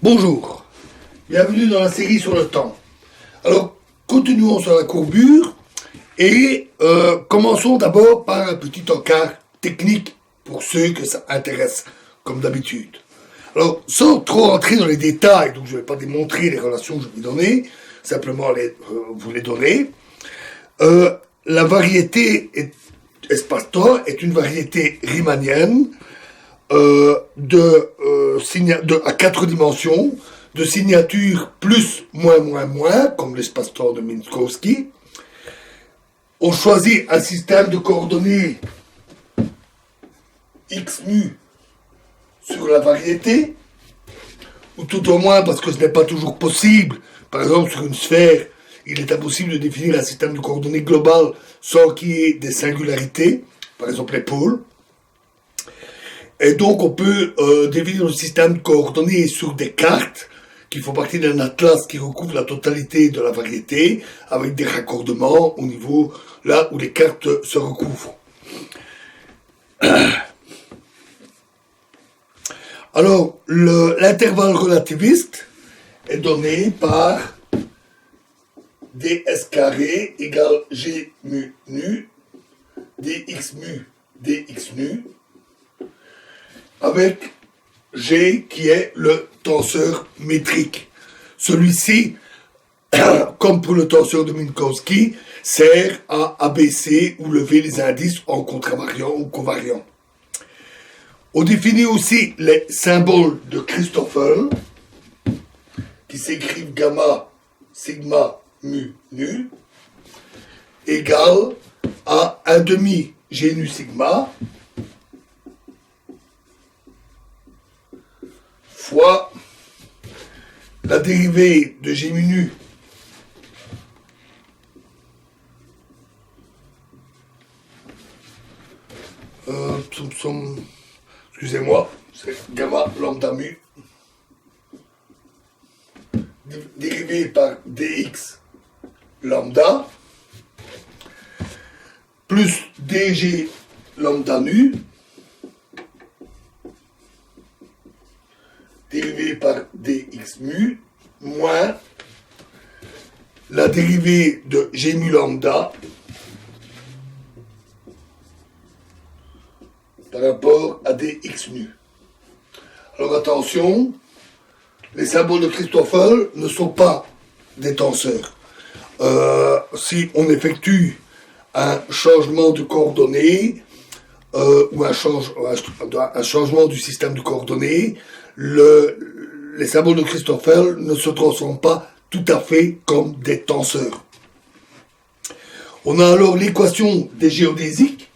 Bonjour, bienvenue dans la série sur le temps. Alors, continuons sur la courbure et commençons d'abord par un petit encart technique pour ceux que ça intéresse, comme d'habitude. Alors, sans trop entrer dans les détails, donc je ne vais pas démontrer les relations que je vais donner, simplement vous les donner. La variété espace-temps est une variété riemannienne à quatre dimensions, de signature plus, moins, comme l'espace-temps de Minkowski. On choisit un système de coordonnées x mu sur la variété, ou tout au moins parce que ce n'est pas toujours possible. Par exemple, sur une sphère, il est impossible de définir un système de coordonnées global sans qu'il y ait des singularités, par exemple les pôles. Et donc, on peut définir le système de coordonnées sur des cartes qui font partie d'un atlas qui recouvre la totalité de la variété, avec des raccordements au niveau là où les cartes se recouvrent. Alors, l'intervalle relativiste est donné par ds carré égale g mu nu, dx mu, dx nu, avec G qui est le tenseur métrique. Celui-ci, comme pour le tenseur de Minkowski, sert à abaisser ou lever les indices en contravariant ou covariant. On définit aussi les symboles de Christoffel, qui s'écrivent gamma, sigma, mu, nu, égale à 1 demi G nu sigma, fois la dérivée de G mu nu excusez-moi, c'est gamma lambda mu dérivé par dx lambda plus dg lambda nu dérivé par dx mu moins la dérivée de g mu lambda par rapport à dx nu. Alors attention, les symboles de Christoffel ne sont pas des tenseurs. Si on effectue un changement de coordonnées ou un changement du système de coordonnées, les symboles de Christoffel ne se transforment pas tout à fait comme des tenseurs. On a alors l'équation des géodésiques,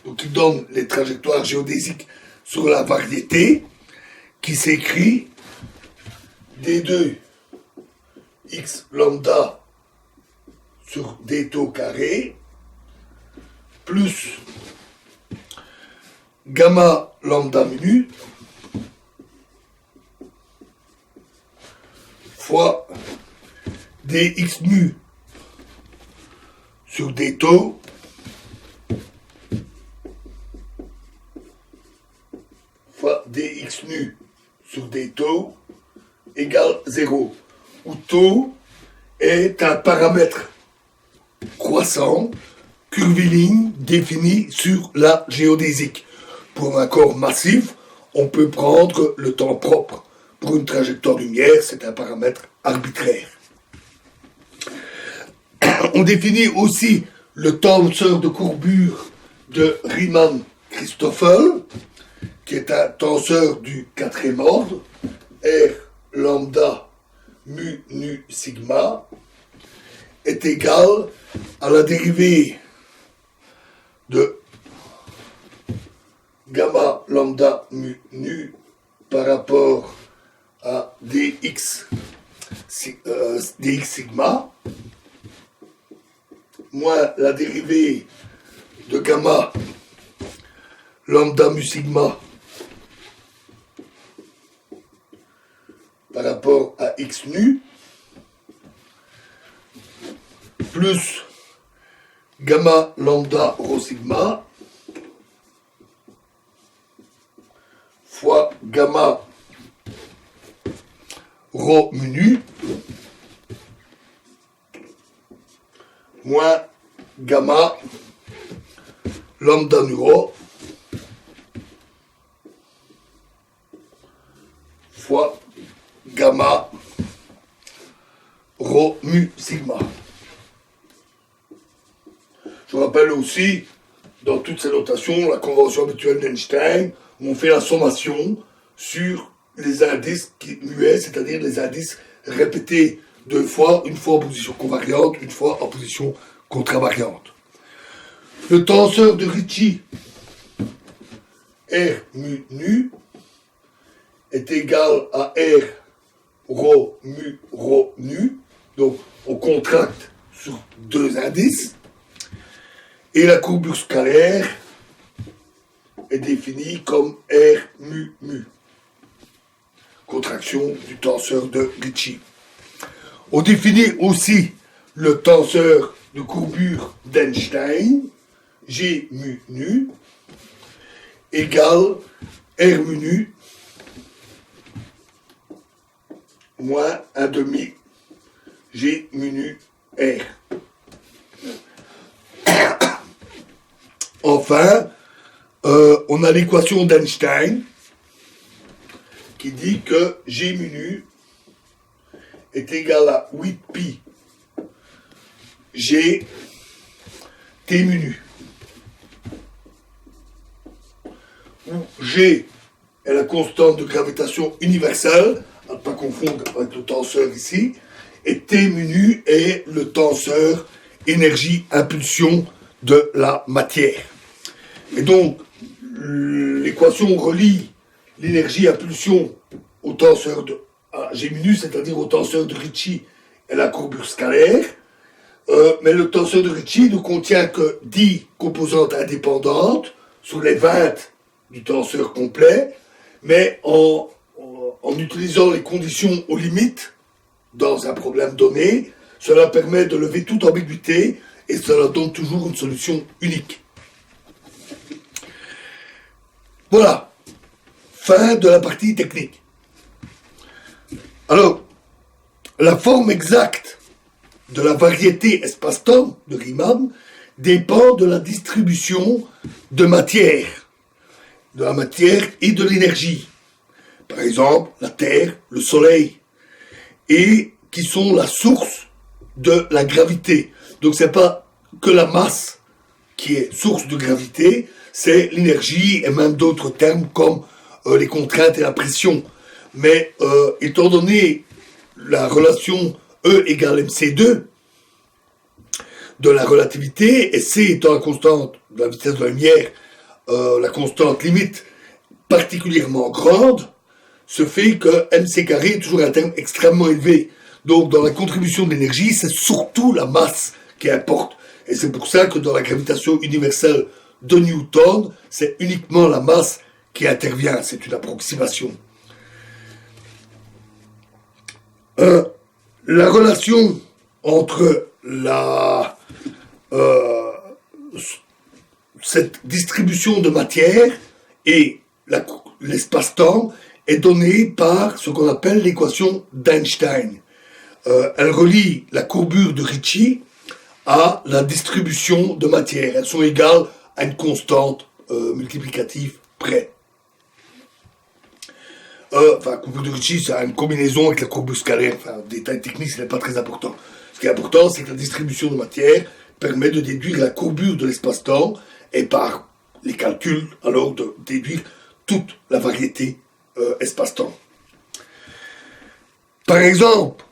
donc qui donne les trajectoires géodésiques sur la variété, qui s'écrit d2 x lambda sur d tau carré plus gamma lambda mu fois dx mu sur d tau fois dx nu sur d tau égale 0, où tau est un paramètre croissant, curviligne, défini sur la géodésique. Pour un corps massif, on peut prendre le temps propre. Pour une trajectoire lumière, c'est un paramètre arbitraire. On définit aussi le tenseur de courbure de Riemann-Christoffel, qui est un tenseur du quatrième ordre, R lambda mu nu sigma est égal à la dérivée de gamma lambda mu nu par rapport à dx sigma moins la dérivée de gamma lambda mu sigma par rapport à x nu plus gamma lambda rho sigma fois gamma rho mu nu moins gamma lambda nu rho fois gamma rho mu sigma. Je rappelle aussi, dans toutes ces notations, la convention habituelle d'Einstein, où on fait la sommation sur les indices muets, c'est-à-dire les indices répétés deux fois, une fois en position covariante, une fois en position contravariante. Le tenseur de Ricci R mu nu est égal à R rho mu rho nu, donc on contracte sur deux indices, et la courbure scalaire est définie comme R mu mu, contraction du tenseur de Ricci. On définit aussi le tenseur de courbure d'Einstein, G mu nu, égale R mu nu moins 1 demi G mu nu R. Enfin, on a l'équation d'Einstein qui dit que G mu nu est égal à 8 pi G T mu nu, où G est la constante de gravitation universelle, à ne pas confondre avec le tenseur ici, et T mu nu est le tenseur énergie-impulsion de la matière. Et donc, l'équation relie l'énergie-impulsion au tenseur de G mu nu, c'est-à-dire au tenseur de Ricci et la courbure scalaire, mais le tenseur de Ricci ne contient que 10 composantes indépendantes sur les 20 du tenseur complet, mais en utilisant les conditions aux limites dans un problème donné, cela permet de lever toute ambiguïté et cela donne toujours une solution unique. Voilà, fin de la partie technique. Alors, la forme exacte de la variété espace-temps de Riemann dépend de la distribution de matière et de l'énergie. Par exemple, la Terre, le Soleil, et qui sont la source de la gravité. Donc c'est pas que la masse qui est source de gravité, c'est l'énergie et même d'autres termes comme les contraintes et la pression. Mais étant donné la relation E égale mc2 de la relativité, et c étant la constante de la vitesse de la lumière, la constante limite particulièrement grande, ce fait que mc carré est toujours un terme extrêmement élevé. Donc dans la contribution de l'énergie, c'est surtout la masse qui importe. Et c'est pour ça que dans la gravitation universelle de Newton, c'est uniquement la masse qui intervient. C'est une approximation. La relation entre cette distribution de matière et l'espace-temps est donnée par ce qu'on appelle l'équation d'Einstein. Elle relie la courbure de Ricci à la distribution de matière. Elles sont égales à une constante multiplicative près. La courbure de Ricci, c'est une combinaison avec la courbure scalaire. Enfin, détail technique, ce n'est pas très important. Ce qui est important, c'est que la distribution de matière permet de déduire la courbure de l'espace-temps et par les calculs, alors de déduire toute la variété espace-temps. Par exemple,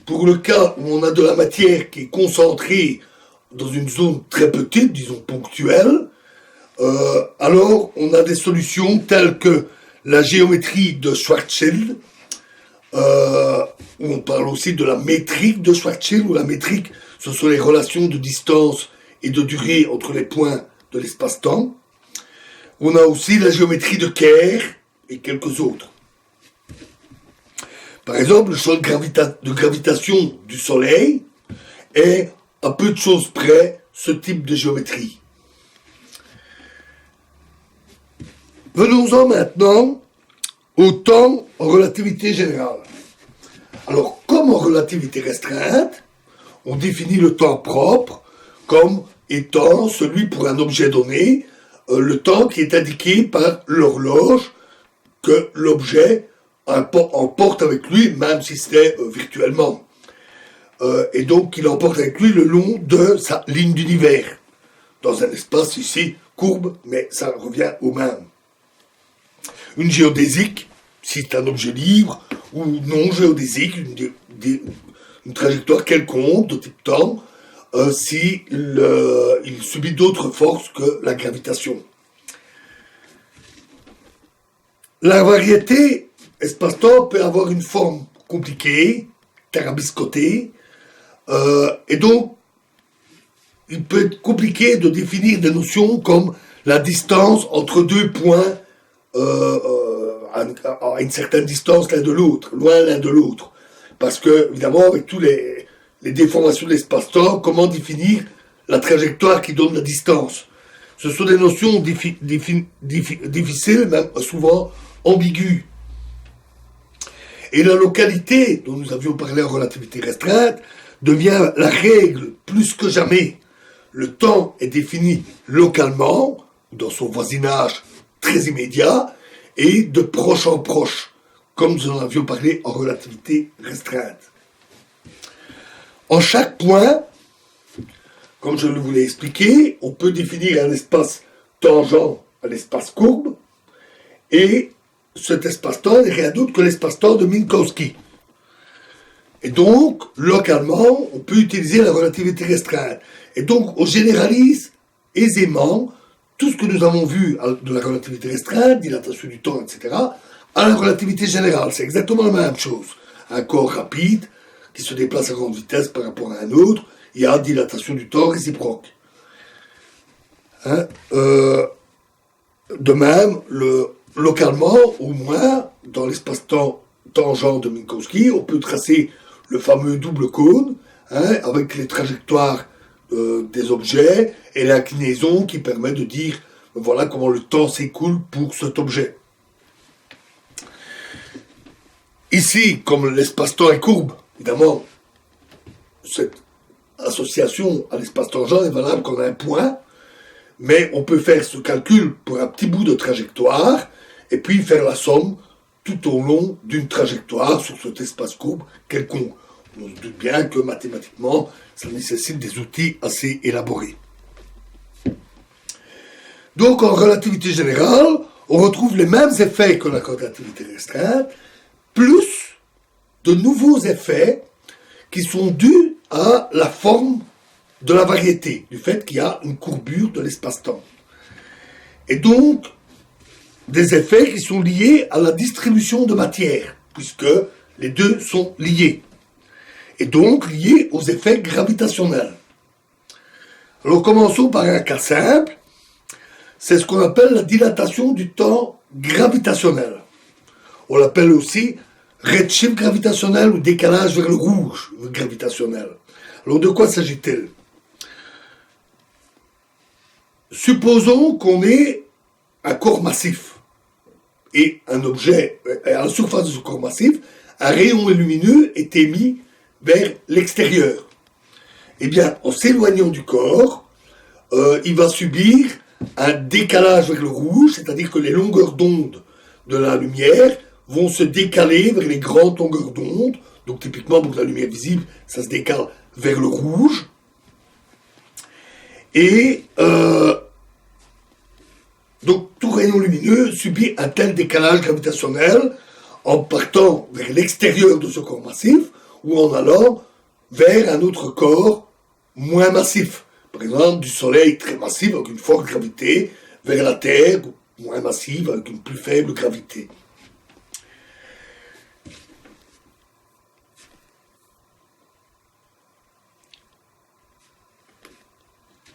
pour le cas où on a de la matière qui est concentrée dans une zone très petite, disons ponctuelle, alors on a des solutions telles que la géométrie de Schwarzschild, où on parle aussi de la métrique de Schwarzschild, où la métrique, ce sont les relations de distance et de durée entre les points de l'espace-temps. On a aussi la géométrie de Kerr et quelques autres. Par exemple, le champ de gravitation du Soleil est à peu de choses près ce type de géométrie. Venons-en maintenant au temps en relativité générale. Alors, comme en relativité restreinte, on définit le temps propre comme étant celui pour un objet donné, le temps qui est indiqué par l'horloge que l'objet emporte avec lui, même si c'est virtuellement. Et donc qu'il emporte avec lui le long de sa ligne d'univers, dans un espace ici courbe, mais ça revient au même. Une géodésique, si c'est un objet libre, ou non géodésique, une trajectoire quelconque de type temps, si il subit d'autres forces que la gravitation. La variété espace-temps peut avoir une forme compliquée, tarabiscotée, et donc il peut être compliqué de définir des notions comme la distance entre deux points à une certaine distance l'un de l'autre, loin l'un de l'autre. Parce que, évidemment, avec tous les déformations de l'espace-temps, comment définir la trajectoire qui donne la distance? Ce sont des notions difficiles, même souvent ambiguës. Et la localité, dont nous avions parlé en relativité restreinte, devient la règle plus que jamais. Le temps est défini localement, dans son voisinage très immédiat, et de proche en proche, comme nous en avions parlé en relativité restreinte. En chaque point, comme je vous l'ai expliqué, on peut définir un espace tangent à l'espace courbe, et cet espace-temps n'est rien d'autre que l'espace-temps de Minkowski. Et donc, localement, on peut utiliser la relativité restreinte. Et donc, on généralise aisément tout ce que nous avons vu de la relativité restreinte, dilatation du temps, etc., à la relativité générale. C'est exactement la même chose. Un corps rapide qui se déplace à grande vitesse par rapport à un autre, il y a dilatation du temps réciproque. De même, localement, au moins, dans l'espace-temps tangent de Minkowski, on peut tracer le fameux double cône, avec les trajectoires des objets et l'inclinaison qui permet de dire voilà comment le temps s'écoule pour cet objet. Ici, comme l'espace-temps est courbe, évidemment, cette association à l'espace tangent est valable comme un point, mais on peut faire ce calcul pour un petit bout de trajectoire et puis faire la somme tout au long d'une trajectoire sur cet espace courbe quelconque. On se doute bien que mathématiquement, ça nécessite des outils assez élaborés. Donc en relativité générale, on retrouve les mêmes effets que la relativité restreinte, plus de nouveaux effets qui sont dus à la forme de la variété, du fait qu'il y a une courbure de l'espace-temps. Et donc, des effets qui sont liés à la distribution de matière, puisque les deux sont liés. Et donc liés aux effets gravitationnels. Alors commençons par un cas simple, c'est ce qu'on appelle la dilatation du temps gravitationnel. On l'appelle aussi redshift gravitationnel ou décalage vers le rouge gravitationnel. Alors de quoi s'agit-il? Supposons qu'on ait un corps massif et un objet, à la surface de ce corps massif, un rayon lumineux est émis vers l'extérieur. Eh bien, en s'éloignant du corps, il va subir un décalage vers le rouge, c'est-à-dire que les longueurs d'onde de la lumière vont se décaler vers les grandes longueurs d'onde. Donc typiquement, pour la lumière visible, ça se décale vers le rouge. Et donc tout rayon lumineux subit un tel décalage gravitationnel en partant vers l'extérieur de ce corps massif ou en allant vers un autre corps moins massif. Par exemple, du Soleil très massif avec une forte gravité vers la Terre moins massive avec une plus faible gravité.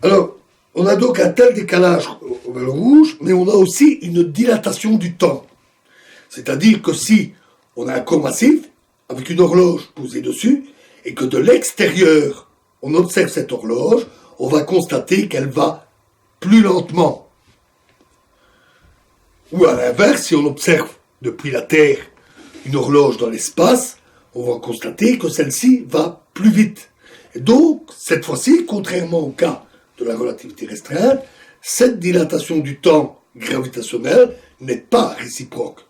Alors, on a donc un tel décalage vers le rouge, mais on a aussi une dilatation du temps. C'est-à-dire que si on a un corps massif, avec une horloge posée dessus, et que de l'extérieur, on observe cette horloge, on va constater qu'elle va plus lentement. Ou à l'inverse, si on observe depuis la Terre une horloge dans l'espace, on va constater que celle-ci va plus vite. Et donc, cette fois-ci, contrairement au cas de la relativité restreinte, cette dilatation du temps gravitationnel n'est pas réciproque.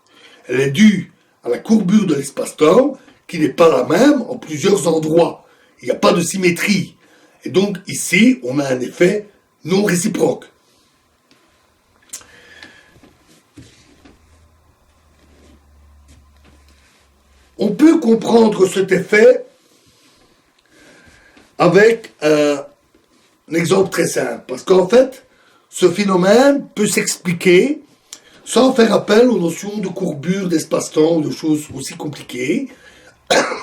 Elle est due à la courbure de l'espace-temps qui n'est pas la même en plusieurs endroits. Il n'y a pas de symétrie. Et donc, ici, on a un effet non réciproque. On peut comprendre cet effet avec un exemple très simple. Parce qu'en fait, ce phénomène peut s'expliquer sans faire appel aux notions de courbure, d'espace-temps ou de choses aussi compliquées.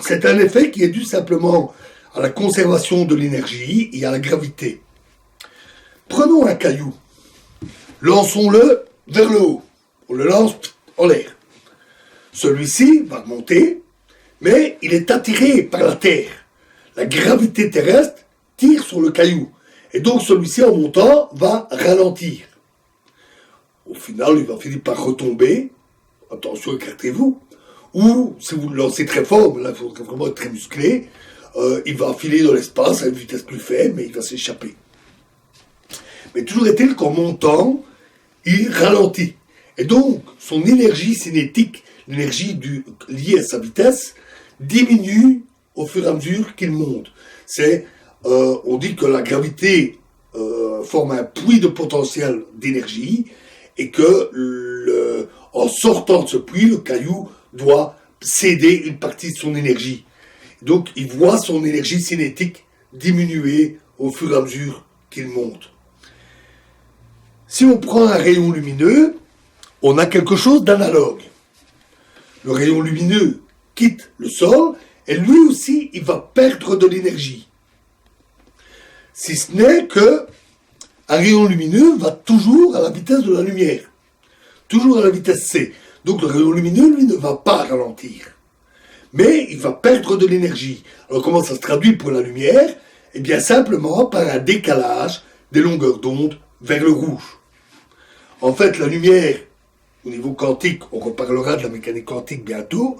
C'est un effet qui est dû simplement à la conservation de l'énergie et à la gravité. Prenons un caillou, lançons-le vers le haut, on le lance en l'air. Celui-ci va monter, mais il est attiré par la Terre. La gravité terrestre tire sur le caillou, et donc celui-ci en montant va ralentir. Au final, il va finir par retomber, attention, écartez-vous, ou si vous le lancez très fort, là il faut vraiment être très musclé, il va filer dans l'espace à une vitesse plus faible, mais il va s'échapper. Mais toujours est-il qu'en montant, il ralentit. Et donc, son énergie cinétique, l'énergie liée à sa vitesse, diminue au fur et à mesure qu'il monte. On dit que la gravité forme un puits de potentiel d'énergie et que en sortant de ce puits, le caillou doit céder une partie de son énergie. Donc, il voit son énergie cinétique diminuer au fur et à mesure qu'il monte. Si on prend un rayon lumineux, on a quelque chose d'analogue. Le rayon lumineux quitte le sol et lui aussi, il va perdre de l'énergie. Si ce n'est que un rayon lumineux va toujours à la vitesse de la lumière, toujours à la vitesse c. Donc le rayon lumineux, lui, ne va pas ralentir. Mais il va perdre de l'énergie. Alors comment ça se traduit pour la lumière? Eh bien simplement par un décalage des longueurs d'onde vers le rouge. En fait, la lumière, au niveau quantique, on reparlera de la mécanique quantique bientôt,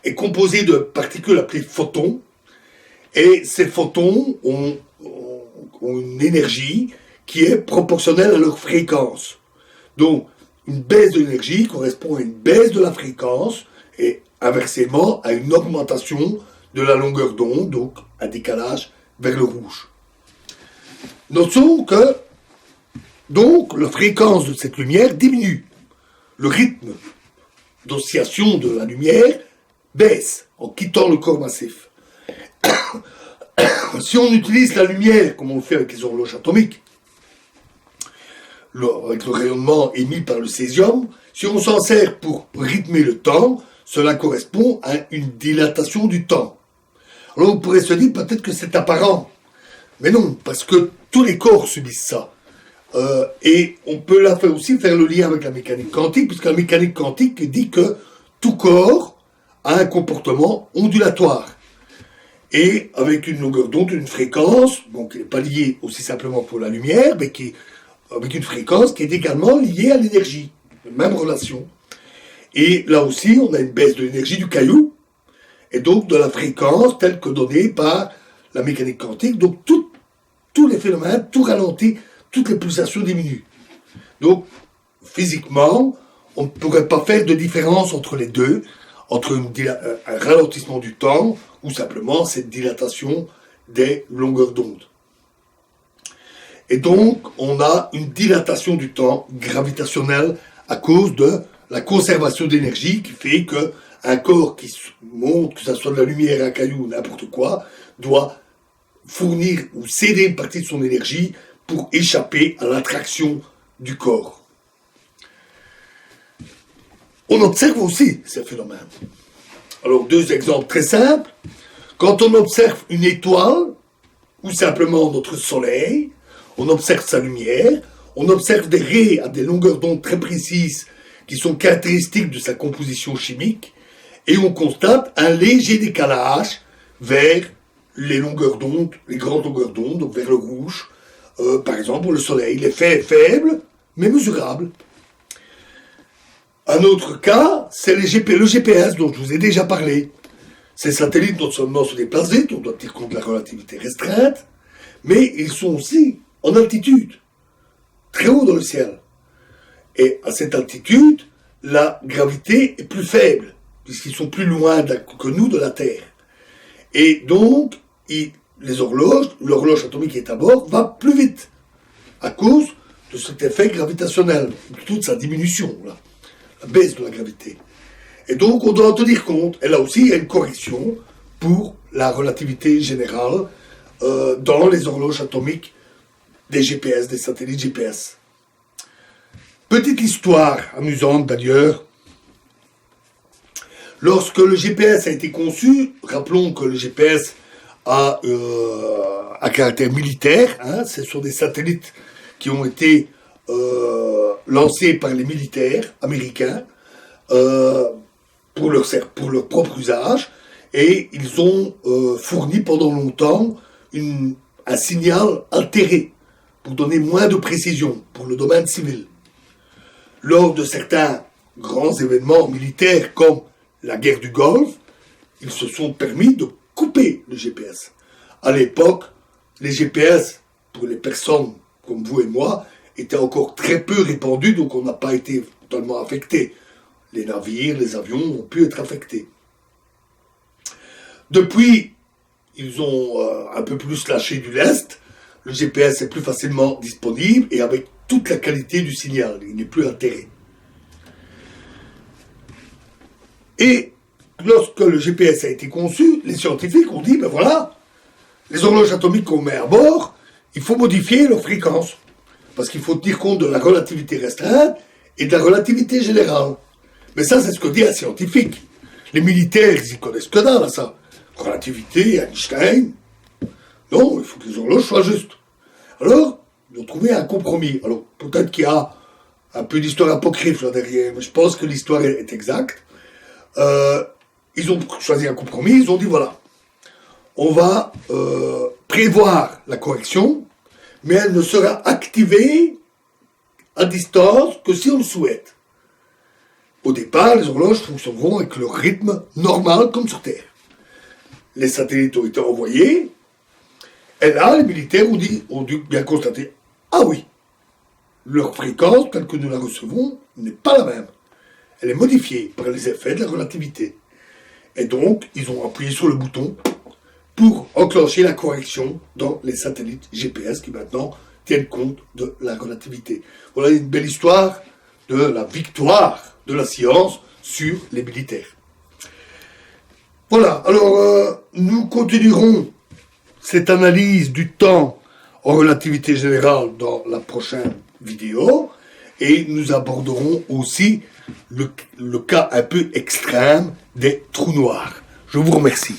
est composée de particules appelées photons, et ces photons ont une énergie qui est proportionnelle à leur fréquence. Donc, une baisse de l'énergie correspond à une baisse de la fréquence, et inversement à une augmentation de la longueur d'onde, donc un décalage vers le rouge. Notons que donc la fréquence de cette lumière diminue. Le rythme d'oscillation de la lumière baisse en quittant le corps massif. Si on utilise la lumière, comme on le fait avec les horloges atomiques, avec le rayonnement émis par le césium, si on s'en sert pour rythmer le temps, cela correspond à une dilatation du temps. Alors on pourrait se dire peut-être que c'est apparent, mais non, parce que tous les corps subissent ça. Et on peut là aussi faire le lien avec la mécanique quantique, puisque la mécanique quantique dit que tout corps a un comportement ondulatoire. Et avec une longueur d'onde, une fréquence, donc qui n'est pas liée aussi simplement pour la lumière, mais avec une fréquence qui est également liée à l'énergie. Même relation. Et là aussi, on a une baisse de l'énergie du caillou, et donc de la fréquence telle que donnée par la mécanique quantique. Donc tous les phénomènes, tout ralentit, toutes les pulsations diminuent. Donc, physiquement, on ne pourrait pas faire de différence entre les deux, entre un ralentissement du temps ou simplement cette dilatation des longueurs d'onde. Et donc, on a une dilatation du temps gravitationnel à cause de la conservation d'énergie qui fait qu'un corps qui monte, que ce soit de la lumière, un caillou ou n'importe quoi, doit fournir ou céder une partie de son énergie pour échapper à l'attraction du corps. On observe aussi ces phénomènes. Alors, deux exemples très simples. Quand on observe une étoile, ou simplement notre soleil, on observe sa lumière, on observe des raies à des longueurs d'onde très précises qui sont caractéristiques de sa composition chimique, et on constate un léger décalage vers les longueurs d'onde, les grandes longueurs d'onde, donc vers le rouge. Par exemple, pour le soleil, l'effet est faible, mais mesurable. Un autre cas, c'est le GPS dont je vous ai déjà parlé. Ces satellites non seulement se déplacent vite, on doit tenir compte de la relativité restreinte, mais ils sont aussi en altitude, très haut dans le ciel. Et à cette altitude, la gravité est plus faible, puisqu'ils sont plus loin que nous de la Terre. Et donc, l'horloge atomique qui est à bord va plus vite, à cause de cet effet gravitationnel, plutôt de sa diminution, là, la baisse de la gravité. Et donc, on doit en tenir compte. Et là aussi, il y a une correction pour la relativité générale dans les horloges atomiques des GPS, des satellites GPS. Petite histoire amusante d'ailleurs. Lorsque le GPS a été conçu, rappelons que le GPS a caractère militaire, hein, ce sont des satellites qui ont été lancés par les militaires américains pour leur propre usage, et ils ont fourni pendant longtemps un signal altéré pour donner moins de précision pour le domaine civil. Lors de certains grands événements militaires comme la guerre du Golfe, ils se sont permis de couper le GPS. À l'époque, les GPS, pour les personnes comme vous et moi, étaient encore très peu répandus, donc on n'a pas été totalement affectés. Les navires, les avions ont pu être affectés. Depuis, ils ont un peu plus lâché du lest. Le GPS est plus facilement disponible et avec toute la qualité du signal. Il n'est plus altéré. Et lorsque le GPS a été conçu, les scientifiques ont dit, ben voilà, les horloges atomiques qu'on met à bord, il faut modifier leur fréquence. Parce qu'il faut tenir compte de la relativité restreinte et de la relativité générale. Mais ça, c'est ce que dit un scientifique. Les militaires, ils y connaissent que dalle à ça. Relativité, Einstein. Non, il faut que les horloges soient justes. Alors, ils ont trouvé un compromis. Alors, peut-être qu'il y a un peu d'histoire apocryphe là derrière, mais je pense que l'histoire est exacte. Ils ont choisi un compromis, ils ont dit voilà, on va prévoir la correction, mais elle ne sera activée à distance que si on le souhaite. Au départ, les horloges fonctionneront avec leur rythme normal comme sur Terre. Les satellites ont été envoyés, et là, les militaires ont dû bien constater, ah oui, leur fréquence, telle que nous la recevons, n'est pas la même. Elle est modifiée par les effets de la relativité. Et donc, ils ont appuyé sur le bouton pour enclencher la correction dans les satellites GPS qui maintenant tiennent compte de la relativité. Voilà une belle histoire de la victoire de la science sur les militaires. Voilà, alors nous continuerons cette analyse du temps en relativité générale dans la prochaine vidéo et nous aborderons aussi le cas un peu extrême des trous noirs. Je vous remercie.